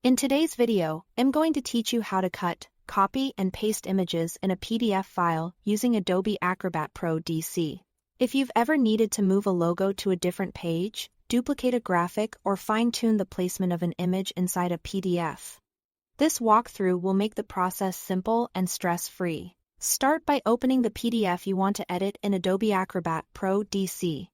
In today's video, I'm going to teach you how to cut, copy, and paste images in a PDF file using Adobe Acrobat Pro DC. If you've ever needed to move a logo to a different page, duplicate a graphic, or fine-tune the placement of an image inside a PDF, this walkthrough will make the process simple and stress-free. Start by opening the PDF you want to edit in Adobe Acrobat Pro DC.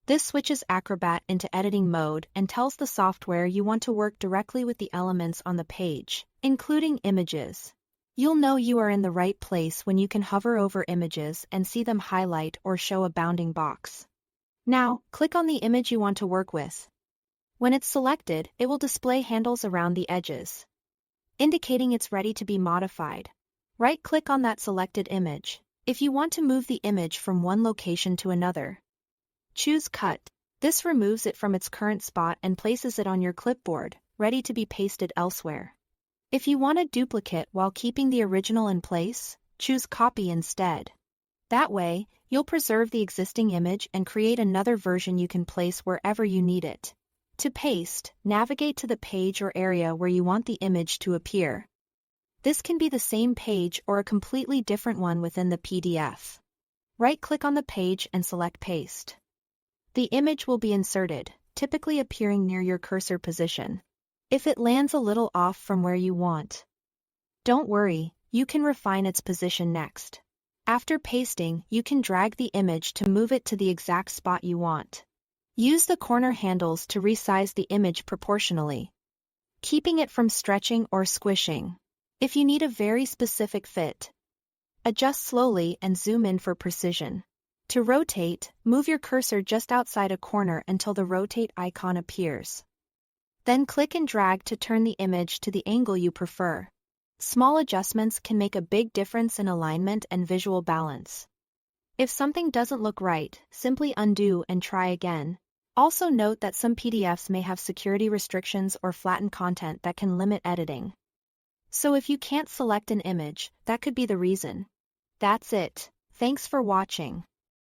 This switches Acrobat into editing mode and tells the software you want to work directly with the elements on the page, including images. You'll know you are in the right place when you can hover over images and see them highlight or show a bounding box. Now, click on the image you want to work with. When it's selected, it will display handles around the edges, indicating it's ready to be modified. Right-click on that selected image. If you want to move the image from one location to another, choose Cut. This removes it from its current spot and places it on your clipboard, ready to be pasted elsewhere. If you want a duplicate while keeping the original in place, choose Copy instead. That way, you'll preserve the existing image and create another version you can place wherever you need it. To paste, navigate to the page or area where you want the image to appear. This can be the same page or a completely different one within the PDF. Right-click on the page and select Paste. The image will be inserted, typically appearing near your cursor position. If it lands a little off from where you want, don't worry, you can refine its position next. After pasting, you can drag the image to move it to the exact spot you want. Use the corner handles to resize the image proportionally, keeping it from stretching or squishing. If you need a very specific fit, adjust slowly and zoom in for precision. To rotate, move your cursor just outside a corner until the rotate icon appears. Then click and drag to turn the image to the angle you prefer. Small adjustments can make a big difference in alignment and visual balance. If something doesn't look right, simply undo and try again. Also note that some PDFs may have security restrictions or flattened content that can limit editing. So if you can't select an image, that could be the reason. That's it. Thanks for watching.